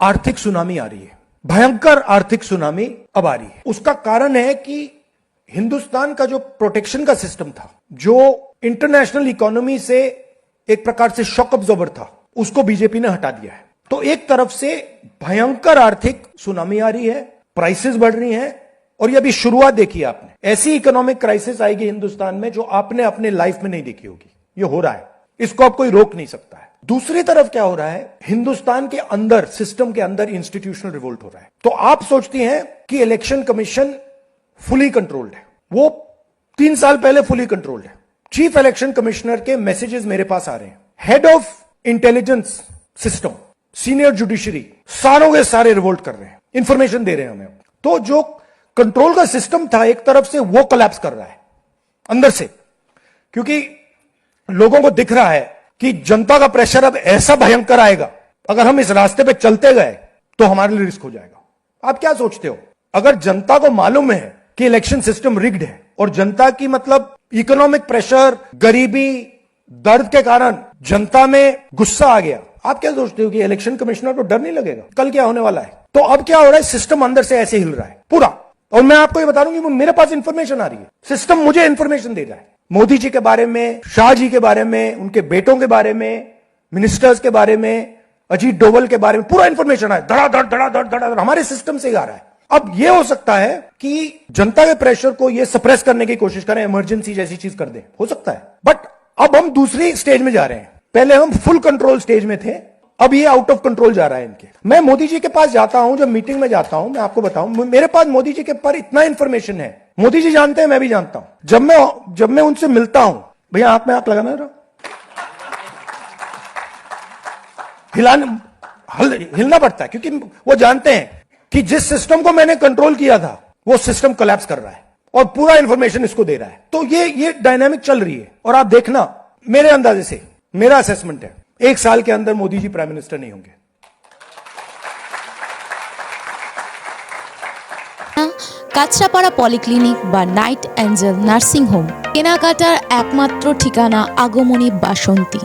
आर्थिक सुनामी आ रही है, भयंकर आर्थिक सुनामी अब आ रही है। उसका कारण है कि हिंदुस्तान का जो प्रोटेक्शन का सिस्टम था, जो इंटरनेशनल इकोनॉमी से एक प्रकार से शॉक अब्जॉर्बर था, उसको बीजेपी ने हटा दिया है। तो एक तरफ से भयंकर आर्थिक सुनामी आ रही है, प्राइसेस बढ़ रही हैं, और ये अभी शुरुआत देखी आपने। ऐसी इकोनॉमिक क्राइसिस आएगी हिंदुस्तान में जो आपने अपने लाइफ में नहीं देखी होगी। ये हो रहा है, इसको आप कोई रोक नहीं सकता है। दूसरी तरफ क्या हो रहा है, हिंदुस्तान के अंदर, सिस्टम के अंदर इंस्टीट्यूशनल रिवोल्ट हो रहा है। तो आप सोचती हैं कि इलेक्शन कमीशन फुली कंट्रोल्ड है। वो 3 साल पहले फुली कंट्रोल्ड है। चीफ इलेक्शन कमिश्नर के मैसेजेस मेरे पास आ रहे हैं, head of intelligence system, senior judiciary, सारों के सारे रिवोल्ट कर रहे हैं, इंफॉर्मेशन दे रहे हैं हमें। तो जो कंट्रोल का सिस्टम था एक तरफ से, वो कोलैप्स कर रहा है अंदर से, क्योंकि लोगों को दिख रहा है कि जनता का प्रेशर अब ऐसा भयंकर आएगा, अगर हम इस रास्ते पे चलते गए तो हमारे लिए रिस्क हो जाएगा। आप क्या सोचते हो, अगर जनता को मालूम है कि इलेक्शन सिस्टम रिग्ड है और जनता की मतलब इकोनॉमिक प्रेशर, गरीबी, दर्द के कारण जनता में गुस्सा आ गया, आप क्या सोचते हो कि इलेक्शन कमिश्नर को डर नहीं लगेगा कल क्या होने वाला है? तो अब क्या हो रहा है, सिस्टम अंदर से ऐसे हिल रहा है पूरा। और मैं आपको ये बता दूं कि मेरे पास इंफॉर्मेशन आ रही है, सिस्टम मुझे इंफॉर्मेशन दे रहा है, मोदी जी के बारे में, शाह जी के बारे में, उनके बेटों के बारे में, मिनिस्टर्स के बारे में, अजीत डोवल के बारे में पूरा इंफॉर्मेशन है, धड़ाधड़ धड़ाधड़ धड़ाधड़ हमारे सिस्टम से आ रहा है। अब यह हो सकता है कि जनता के प्रेशर को यह सप्रेस करने की कोशिश करें, इमरजेंसी जैसी चीज कर दें, हो सकता है। बट अब हम दूसरी स्टेज में जा रहे हैं। पहले हम फुल कंट्रोल स्टेज में थे, अब ये आउट ऑफ कंट्रोल जा रहा है इनके। मैं मोदी जी के पास जाता हूं, जब मीटिंग में जाता हूं, मैं आपको बताऊं, मेरे पास मोदी जी के पर इतना इंफॉर्मेशन है, मोदी जी जानते हैं, मैं भी जानता हूं। जब मैं उनसे मिलता हूं, भैया आंख में आंख लगाना रहा, हिलना पड़ता है, क्योंकि वो जानते हैं कि जिस सिस्टम को मैंने कंट्रोल किया था वो सिस्टम कोलैप्स कर रहा है और पूरा इंफॉर्मेशन इसको दे रहा है। तो ये डायनामिक चल रही है। और आप देखना, मेरे अंदाजे से, मेरा असेसमेंट है, 1 साल के अंदर मोदी जी प्राइम मिनिस्टर नहीं होंगे। কাঁচরাপাড়া পলিক্লিনিক বা নাইট অ্যাঞ্জেল নার্সিং হোম কেনাকাটার একমাত্র ঠিকানা আগমনী বাসন্তী।